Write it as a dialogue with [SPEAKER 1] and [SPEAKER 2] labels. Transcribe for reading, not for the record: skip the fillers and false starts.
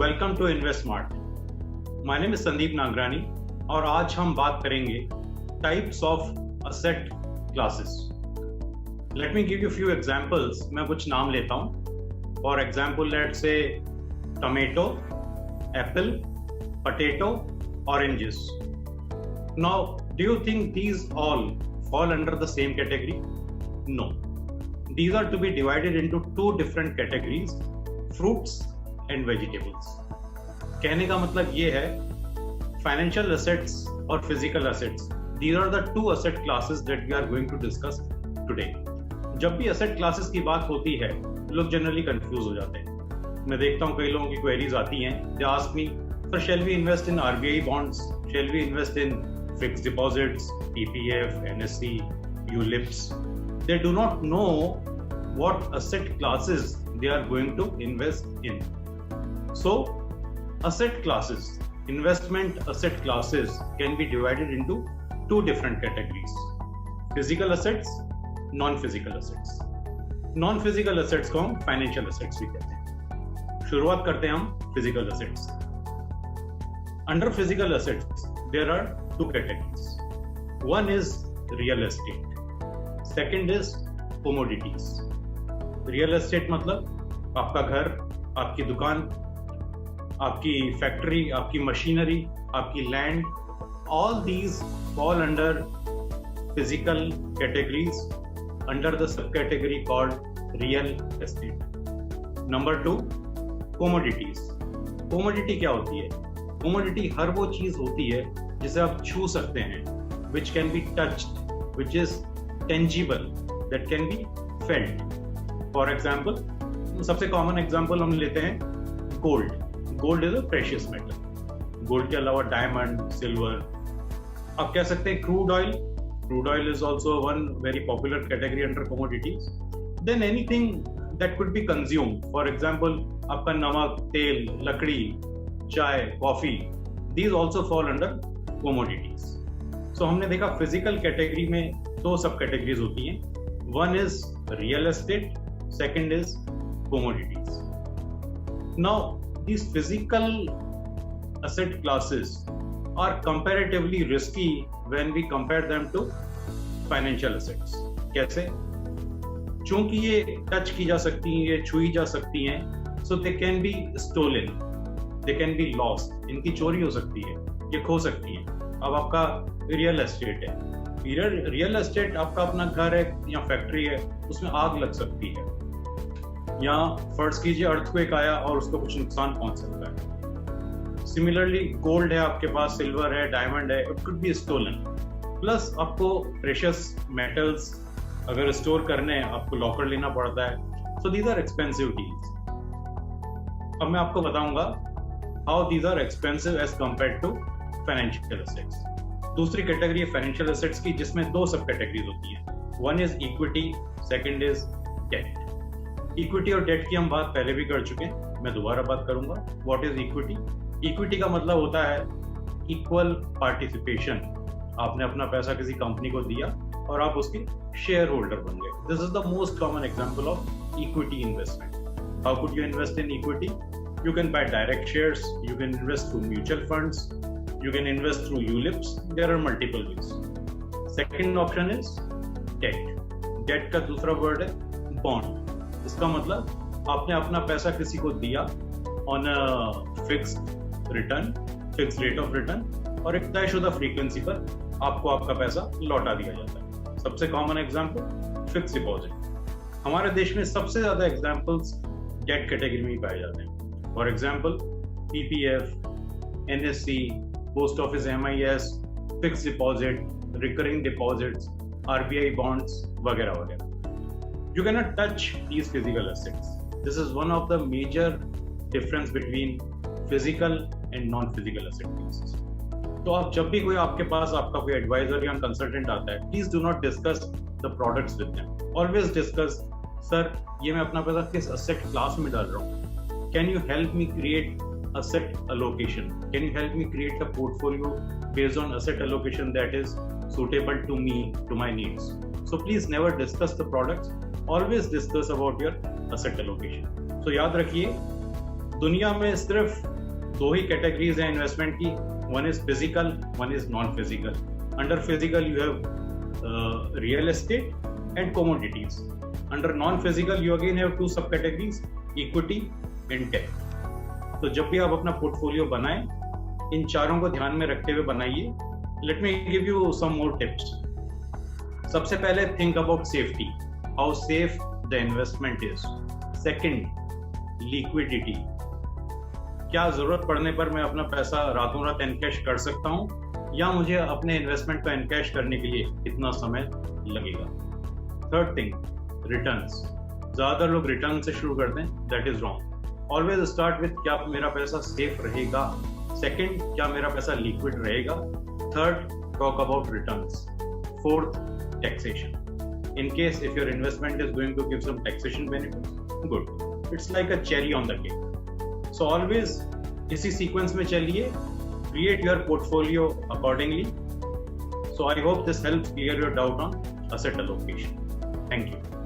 [SPEAKER 1] Welcome to Invest Smart. My name is Sandeep Nagrani और आज हम बात करेंगे types of asset classes. Let me give you few examples. मैं कुछ नाम लेता हूँ। For example let's say tomato, apple, potato, oranges. Now do you think these all fall under the same category? No. These are to be divided into two different categories, fruits and vegetables. कहने का मतलब ये है financial assets और physical assets. These are the two asset classes that we are going to discuss today. जब भी asset classes की बात होती है लोग जनरली कंफ्यूज हो जाते हैं। मैं देखता हूँ कई लोगों की क्वेरीज आती हैं। They ask me, sir, shall we invest in RBI bonds? Shall we invest in fixed deposits, PPF, NSE, ULIPs? They do not know what asset classes they are going to invest in. So, asset classes, investment asset classes can be divided into two different categories: physical assets, non-physical assets. Non-physical assets को हम financial assets भी कहते हैं। शुरुआत करते हैं हम physical assets। Under physical assets, there are two categories. One is real estate. Second is commodities. Real estate मतलब आपका घर, आपकी दुकान, आपकी फैक्ट्री, आपकी मशीनरी, आपकी land, all these fall under physical categories under the subcategory called real estate. Number 2, commodities. Commodity क्या होती है? Commodity हर वो चीज होती है जिसे आप छू सकते हैं, which can be touched, which is tangible, that can be felt. For example, सबसे कॉमन एग्जांपल हम लेते हैं gold. Gold is a precious metal. Gold के अलावा डायमंड, सिल्वर, आप कह सकते हैं crude oil. Crude oil is also one very popular category under commodities. Then anything that could be consumed, for example आपका नमक, तेल, लकड़ी, चाय, coffee, these also fall under commodities. So हमने देखा फिजिकल कैटेगरी में दो सब कैटेगरीज होती हैं। One is real estate, second is commodities. Now, these physical asset classes are comparatively risky when we compare them to financial assets. कैसे? चूंकि ये touch की जा सकती हैं, ये छुई जा सकती हैं, so they can be stolen, they can be lost. इनकी चोरी हो सकती है, ये खो सकती है। अब आपका रियल एस्टेट है, रियल एस्टेट आपका अपना घर है या फैक्ट्री है, उसमें आग लग सकती है, या फर्ज कीजिए अर्थक्वेक आया और उसको कुछ नुकसान पहुंच सकता है। सिमिलरली गोल्ड है आपके पास, सिल्वर है, डायमंड है, it could be stolen. Plus आपको प्रेशियस मेटल्स अगर स्टोर करने हैं आपको लॉकर लेना पड़ता है। So these are expensive deals. अब मैं आपको बताऊंगा how these are expensive as compare to financial assets. दूसरी कैटेगरी है फाइनेंशियल एसेट्स की, जिसमें दो सब कैटेगरीज होती हैं। One is equity, second is debt. Equity और डेट की हम बात पहले भी कर चुके हैं, मैं दोबारा बात करूंगा। What is equity? इक्विटी का मतलब होता है इक्वल पार्टिसिपेशन। आपने अपना पैसा किसी कंपनी को दिया और आप उसके शेयर होल्डर बन गए। This is the most common example of equity investment. How could you invest in equity? You can buy direct shares, you can invest through mutual funds, you can invest through ULIPs. There are multiple ways. Second option is debt. Debt का दूसरा word है bond. इसका मतलब आपने अपना पैसा किसी को दिया on a fixed return, fixed rate of return, और एक तयशुदा फ्रीक्वेंसी पर आपको आपका पैसा लौटा दिया जाता है। सबसे कॉमन एग्जांपल फिक्स डिपॉजिट। हमारे देश में सबसे ज्यादा एग्जांपल्स डेट कैटेगरी में ही पाए जाते हैं। For example PPF, NSE, post office MIS, fix deposit, recurring deposits, RBI bonds वगैरह वगैरह। You can not touch these physical assets. This is one of the major difference between physical and non physical asset classes. तो आप जब भी कोई आपके पास आपका कोई एडवाइजर या कंसल्टेंट आता है, please do not discuss the products with them. Always discuss, sir ये मैं अपना पैसा किस एसेट क्लास में डाल रहा हूँ, can you help me create asset allocation, can you help me create a portfolio based on asset allocation that is suitable to me, to my needs? So please never discuss the products, always discuss about your asset allocation. So याद रखिए, दुनिया में सिर्फ 2 ही categories हैं investment की, one is physical, one is non physical. Under physical you have real estate and commodities. Under non physical you again have 2 सब categories, equity and take. तो जब भी आप अपना पोर्टफोलियो बनाएं, इन चारों को ध्यान में रखते हुए बनाइए. Let me give you some more tips. सबसे पहले think about safety, how safe the investment is. Second, liquidity, क्या जरूरत पड़ने पर मैं अपना पैसा रातों रात एनकैश कर सकता हूं, या मुझे अपने इन्वेस्टमेंट को एनकैश करने के लिए कितना समय लगेगा. Third thing, returns. ज्यादातर लोग रिटर्न से शुरू करते हैं, that is wrong. Always start with क्या मेरा पैसा सेफ रहेगा. सेकंड, क्या मेरा पैसा लिक्विड रहेगा. Third, talk about returns. Fourth, taxation. In case if your investment is going to give some taxation benefits, good. It's like a cherry on the cake. So always इसी sequence में चलिए. Create your portfolio accordingly. So I hope this helps clear your doubt on asset allocation. Thank you.